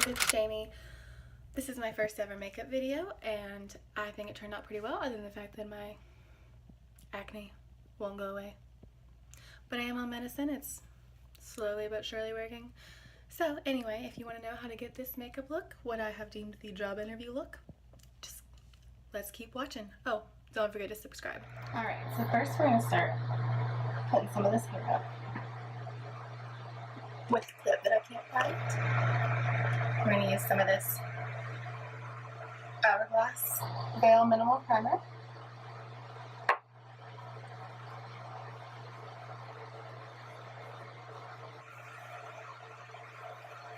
guys, it's Jamie. This is my first ever makeup video and I think it turned out pretty well, other than the fact that my acne won't go away. But I am on medicine. It's slowly but surely working. So anyway, if you want to know how to get this makeup look, what I have deemed the job interview look, just let's keep watching. Oh, don't forget to subscribe. Alright, so first we're going to start putting some of this hair up with the clip that I can't find. We're going to use some of this Hourglass Veil Minimal Primer.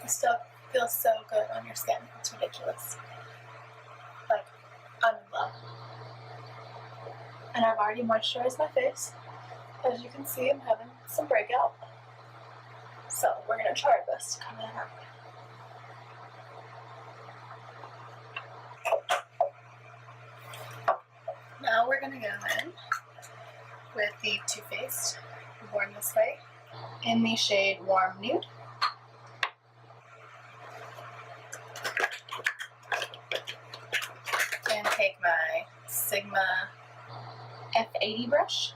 This stuff feels so good on your skin. It's ridiculous. Like, I'm in love. And I've already moisturized my face. As you can see, I'm having some breakout. So we're going to try our best to come in up. Now we're going to go in with the Too Faced Born This Way in the shade Warm Nude. And take my Sigma F80 brush.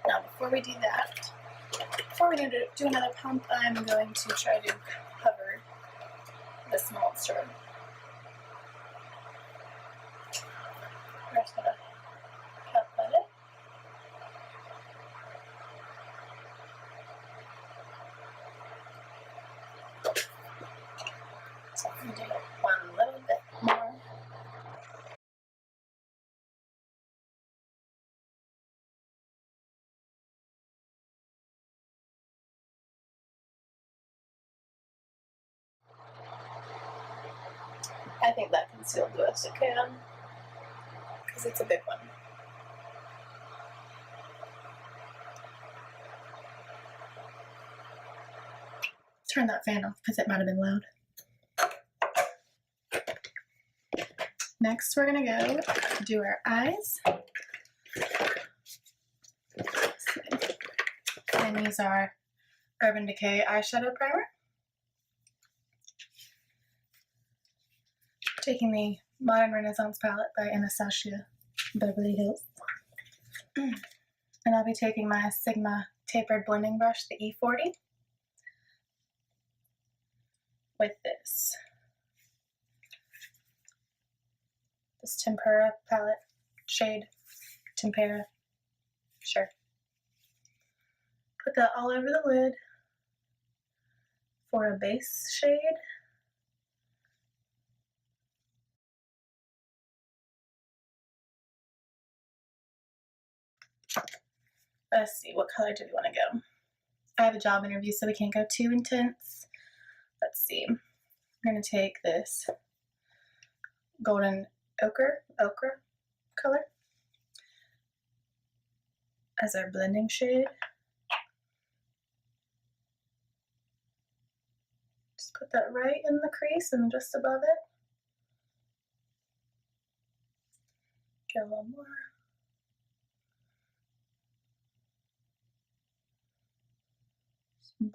Now before we do that, before we do another pump, I'm going to try to cover this monster. I'm just going to cut it. So I'm going to do one little bit more. I think that concealed the best it can, because it's a big one. Turn that fan off because it might have been loud. Next, we're going to go do our eyes. And use our Urban Decay Eyeshadow Primer. Taking the Modern Renaissance palette by Anastasia Beverly Hills. And I'll be taking my Sigma tapered blending brush, the E40, with this Tempera palette, shade Tempera, sure. Put that all over the lid for a base shade. Let's see, what color do we want to go? I have a job interview, so we can't go too intense. Let's see. I'm going to take this golden ochre color as our blending shade. Just put that right in the crease and just above it. Get a little more.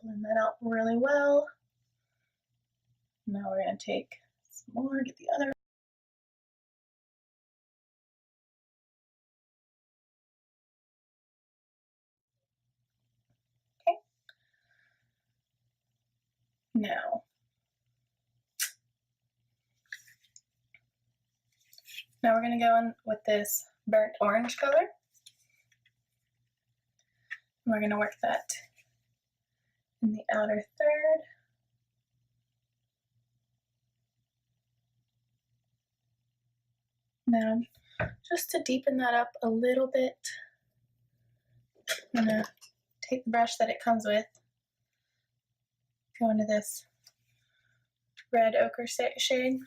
Blend that out really well. Now we're going to take some more, get the other. Okay. Now we're going to go in with this burnt orange color. And we're going to work that in the outer third. Now, just to deepen that up a little bit, I'm going to take the brush that it comes with, go into this red ochre shade.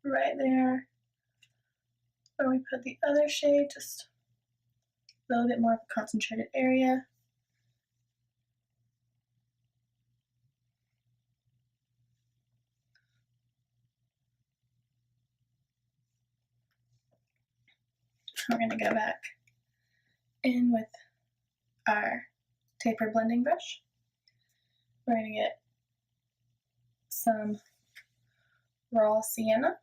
Right there where we put the other shade, just a little bit more of a concentrated area. We're going to go back in with our taper blending brush. We're going to get some raw sienna,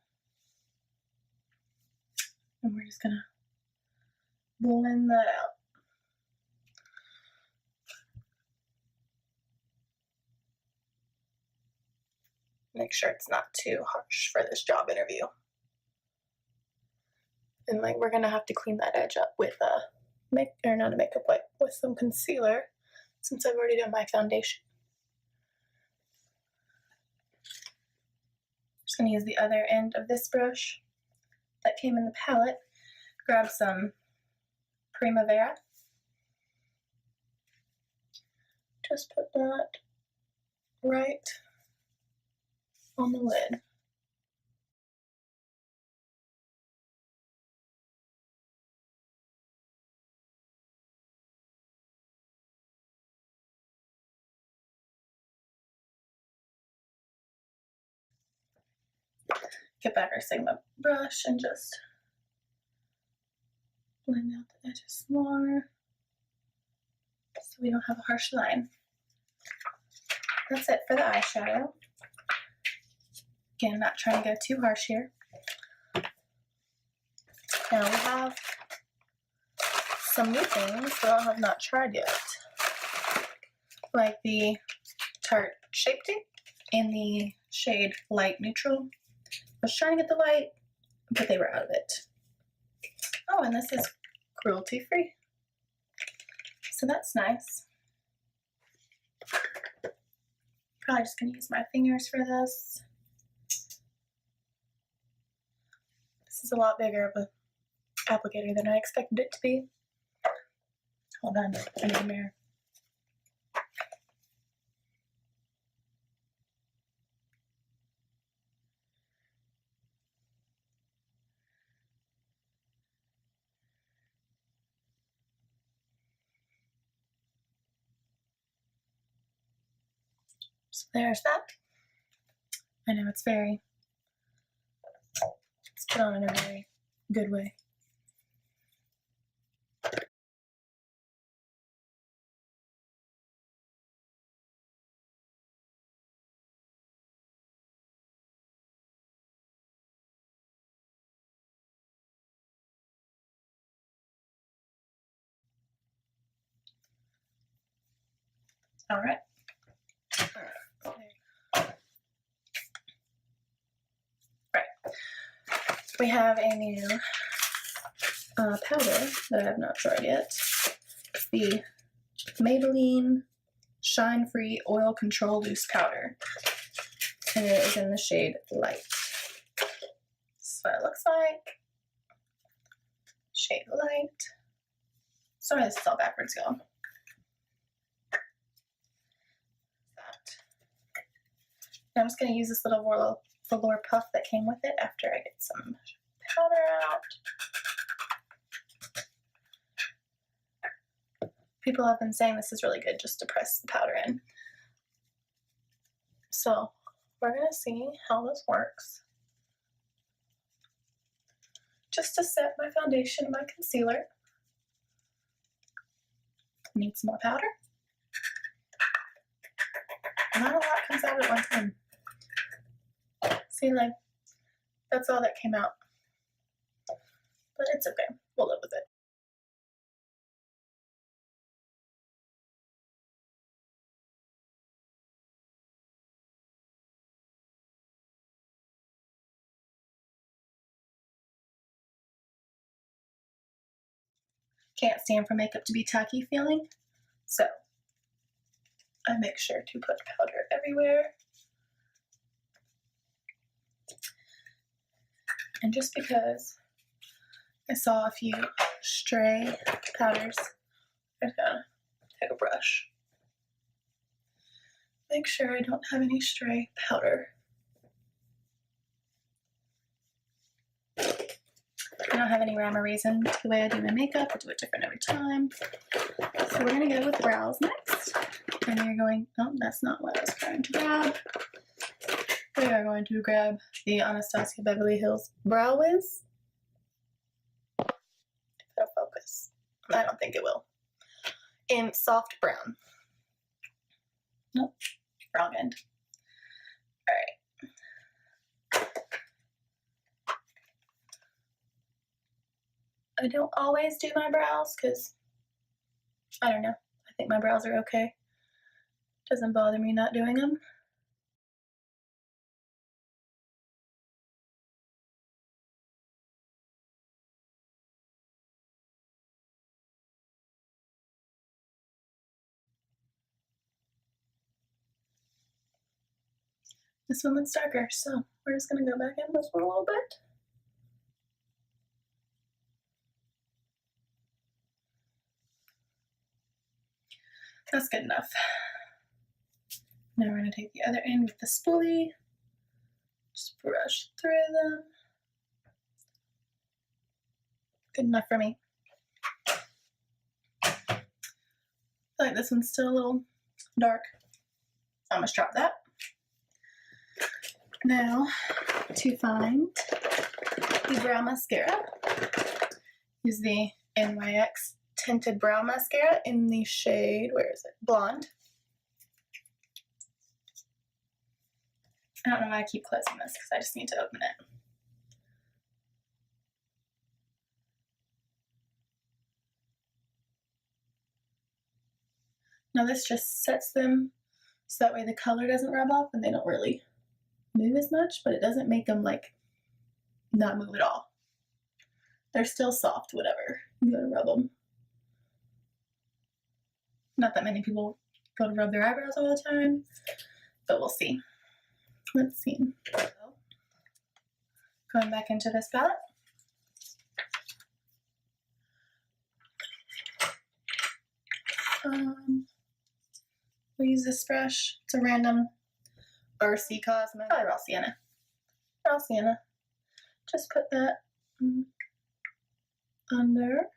and we're just going to blend that out. Make sure it's not too harsh for this job interview. And like, we're gonna have to clean that edge up with not a makeup wipe, with some concealer, since I've already done my foundation. Just gonna use the other end of this brush that came in the palette. Grab some Primavera. Just put that right on the lid. Get back our Sigma brush and just blend out the edges more so we don't have a harsh line. That's it for the eyeshadow. Again, not trying to go too harsh here. Now we have some new things that I have not tried yet, like the Tarte Shape Tape in the shade Light Neutral. I was trying to get the light, but they were out of it. Oh, and this is cruelty free, so that's nice. Probably just gonna use my fingers for this. This is a lot bigger of an applicator than I expected it to be. Hold on, I need a mirror. So there's that. I know it's put on in a very good way. All right. Right. We have a new powder that I have not tried yet. It's the Maybelline Shine Free Oil Control Loose Powder, and it is in the shade Light. That's what it looks like. Shade Light. Sorry, this is all backwards, y'all. I'm just going to use this little velour puff that came with it after I get some powder out. People have been saying this is really good just to press the powder in. So we're going to see how this works. Just to set my foundation and my concealer. Need some more powder. Not a lot comes out at one time. See, like, that's all that came out. But it's okay. We'll live with it. Can't stand for makeup to be tacky feeling, so I make sure to put powder everywhere. And just because I saw a few stray powders, I'm just gonna take a brush brush. Make sure I don't have any stray powder. I don't have any rhyme or reason to the way I do my makeup. I do it different every time. So we're going to go with brows next. And you're going, oh, that's not what I was trying to grab. We are going to grab the Anastasia Beverly Hills Brow Wiz. It'll focus. I don't think it will. In soft brown. Nope, wrong end. Alright. I don't always do my brows because, I don't know, I think my brows are okay. Doesn't bother me not doing them. This one looks darker, so we're just going to go back in this one a little bit. That's good enough. Now we're going to take the other end with the spoolie. Just brush through them. Good enough for me. I feel like this one's still a little dark. So I'm going to drop that. Now, to find the brow mascara, use the NYX Tinted Brow Mascara in the shade, where is it? Blonde. I don't know why I keep closing this because I just need to open it. Now this just sets them so that way the color doesn't rub off and they don't really move as much, but it doesn't make them like not move at all. They're still soft, whatever. You gotta rub them. Not that many people go to rub their eyebrows all the time, but we'll see. Let's see. So, going back into this palette. We'll use this brush. It's a random RC Cosmo. Probably Raw Sienna. Raw Sienna. Just put that under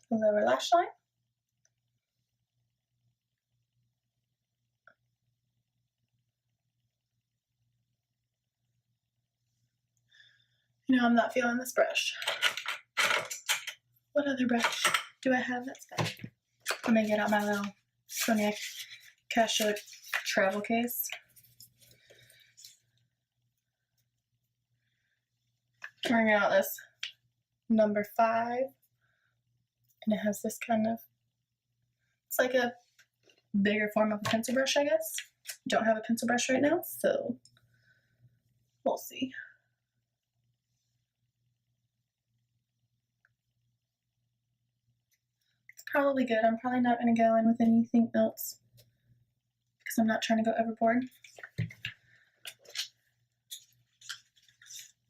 the lower lash line. No, I'm not feeling this brush. What other brush do I have that's good? Let me get out my little Sonia Casio travel case. Bring out this number 5, and it has this kind of, it's like a bigger form of a pencil brush, I guess. Don't have a pencil brush right now, so we'll see. It's probably good. I'm probably not going to go in with anything else because I'm not trying to go overboard.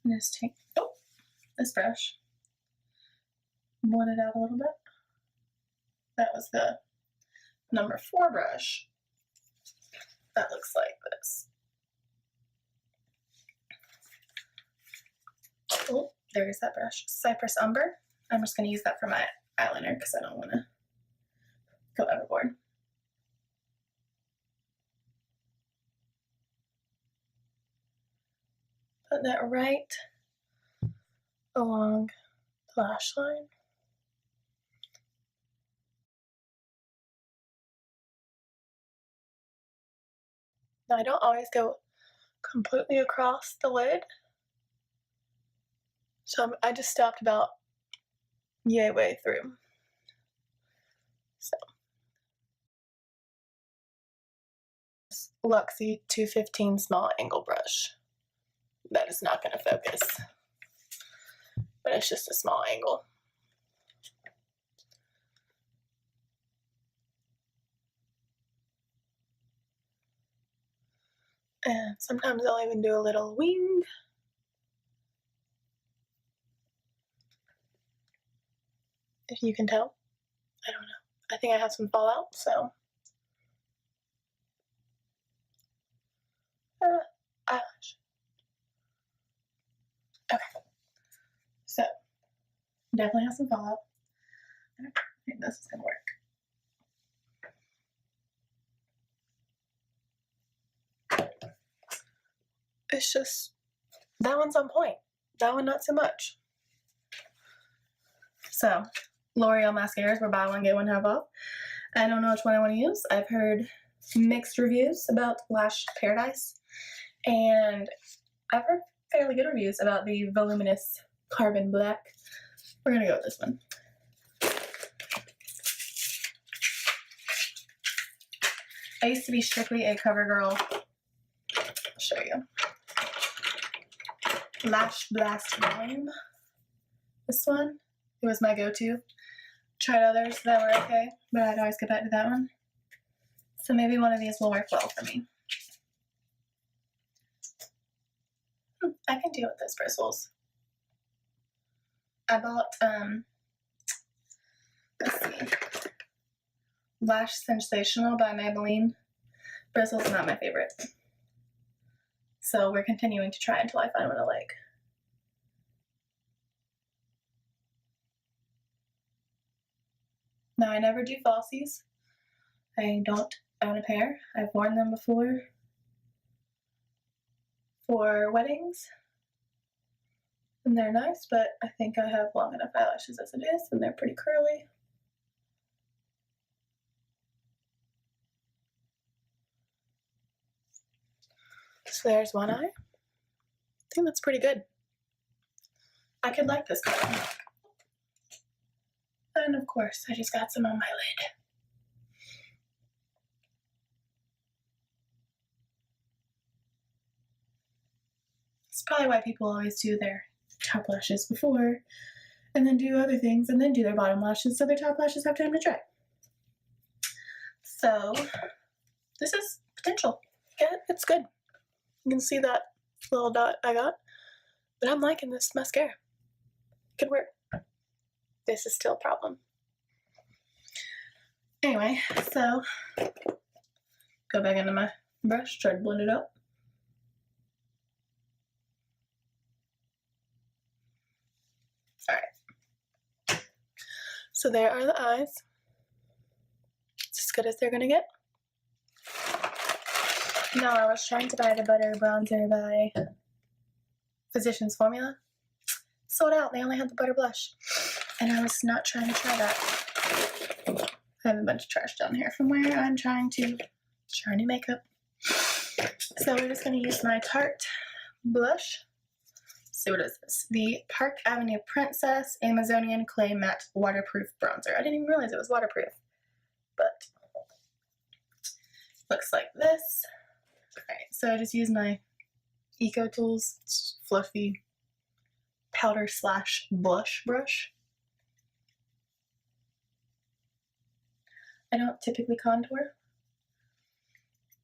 And just take this brush, blend it out a little bit. That was the number 4 brush. That looks like this. Oh, there's that brush. Cypress Umber. I'm just going to use that for my eyeliner because I don't want to go overboard. Put that right along the lash line. Now I don't always go completely across the lid, so I just stopped about yay way through. So Luxie 215 small angle brush. That is not going to focus, but it's just a small angle. And sometimes I'll even do a little wing. If you can tell. I don't know. I think I have some fallout, so. Eyelash. Okay. So, definitely have some fallout. I don't think this is gonna work. It's just, that one's on point. That one, not so much. So, L'Oreal mascaras were buy one, get one half off. I don't know which one I want to use. I've heard mixed reviews about Lash Paradise, and I've heard fairly good reviews about the Voluminous Carbon Black. We're gonna go with this one. I used to be strictly a cover girl. I'll show you. Lash Blast Balm. This one, it was my go-to. Tried others that were okay, but I'd always go back to that one. So maybe one of these will work well for me. I can deal with those bristles. I bought, let's see, Lash Sensational by Maybelline. Bristles not my favorite. So we're continuing to try until I find one I like. Now I never do falsies. I don't own a pair. I've worn them before for weddings. And they're nice, but I think I have long enough eyelashes as it is, and they're pretty curly. So there's one eye. I think that's pretty good. I could like this color. And of course, I just got some on my lid. It's probably why people always do their top lashes before, and then do other things, and then do their bottom lashes, so their top lashes have time to dry. So, this is potential. Yeah, it's good. You can see that little dot I got, but I'm liking this mascara. Could work. This is still a problem. Anyway, so go back into my brush, try to blend it up. Alright. So there are the eyes. It's as good as they're gonna get. Now I was trying to buy the butter bronzer by Physicians Formula. Sold out. They only had the butter blush. And I was not trying to try that. I have a bunch of trash down here from where I'm trying to try new makeup. So we're just going to use my Tarte blush. So what is this? The Park Avenue Princess Amazonian Clay Matte Waterproof Bronzer. I didn't even realize it was waterproof. But looks like this. Alright, so I just use my Eco Tools fluffy powder slash blush brush. I don't typically contour.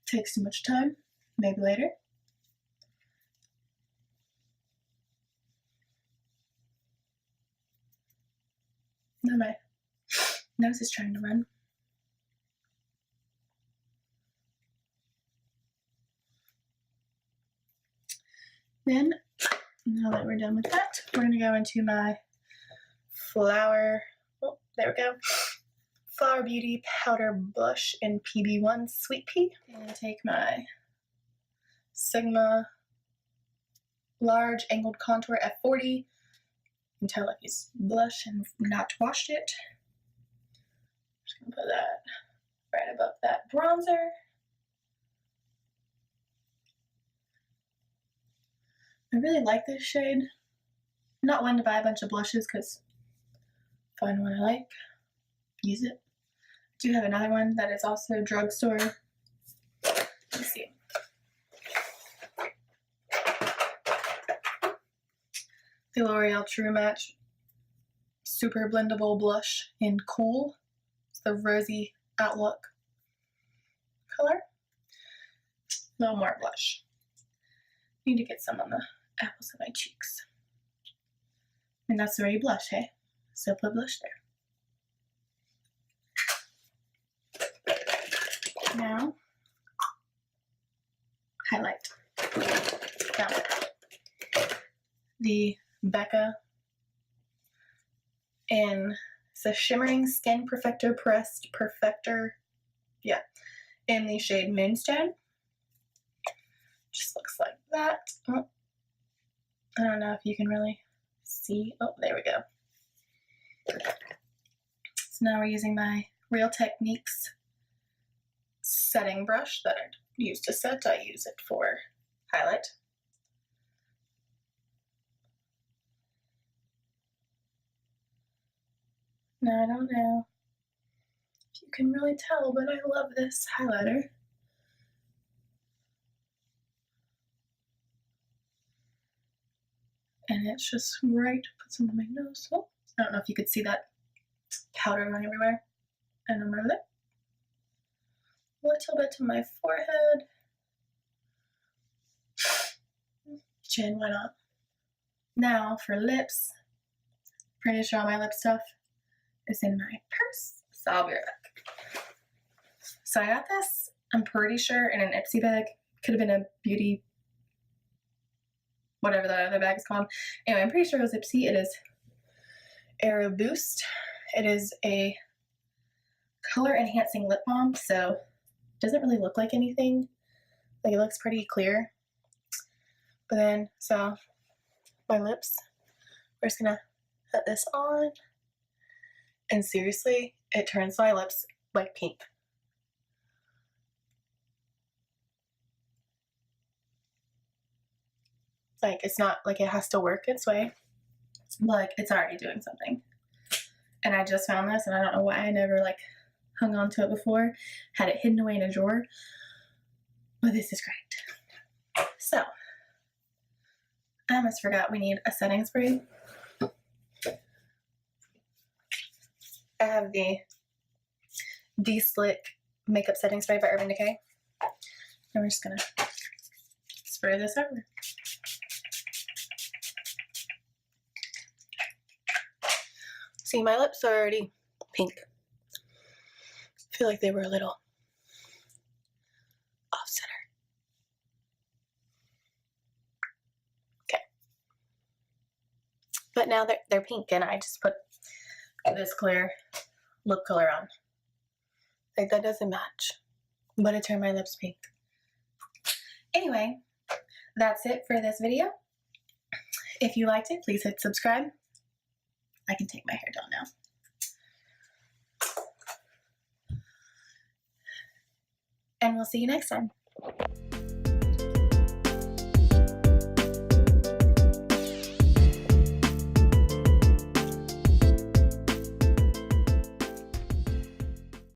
Takes too much time. Maybe later. Now my nose is trying to run. Then, now that we're done with that, we're going to go into my Flower Beauty Powder Blush in PB1 Sweet Pea. And take my Sigma Large Angled Contour F40. You can tell I use blush and not washed it. Just going to put that right above that bronzer. I really like this shade. I'm not one to buy a bunch of blushes because find one I like, use it. I do have another one that is also drugstore. Let's see. The L'Oreal True Match Super Blendable Blush in Cool. It's the Rosy Outlook color. A little more blush. Need to get some on the apples of my cheeks. And that's already blush, hey? So put blush there. the BECCA in the Shimmering Skin Perfector Pressed Perfector, yeah, in the shade Moonstone. Just looks like that. Oh, I don't know if you can really see. Oh, there we go. So now we're using my Real Techniques setting brush that I used to set. I use it for highlight. Now I don't know if you can really tell, but I love this highlighter. And it's just right to put some on my nose. Oh, I don't know if you could see that powder going everywhere. And on my lip. A little bit to my forehead. Chin, why not? Now for lips. Pretty sure all my lip stuff is in my purse. So I'll be right back. So I got this, I'm pretty sure, in an Ipsy bag. Could have been a beauty, whatever the other bag is called. Anyway, I'm pretty sure it was Ipsy. It is Aero Boost. It is a color enhancing lip balm, so it doesn't really look like anything. Like, it looks pretty clear. But then, so my lips, we're just gonna put this on, and seriously, it turns my lips like pink. Like, it's not like it has to work its way. Like, it's already doing something. And I just found this, and I don't know why I never, like, hung on to it before. Had it hidden away in a drawer. But this is great. So, I almost forgot we need a setting spray. I have the De-Slick Makeup Setting Spray by Urban Decay. And we're just gonna spray this over. See, my lips are already pink. I feel like they were a little off-center. Okay. But now they're pink, and I just put this clear lip color on. Like, that doesn't match, but it turned my lips pink. Anyway, that's it for this video. If you liked it, please hit subscribe. I can take my hair down now. And we'll see you next time.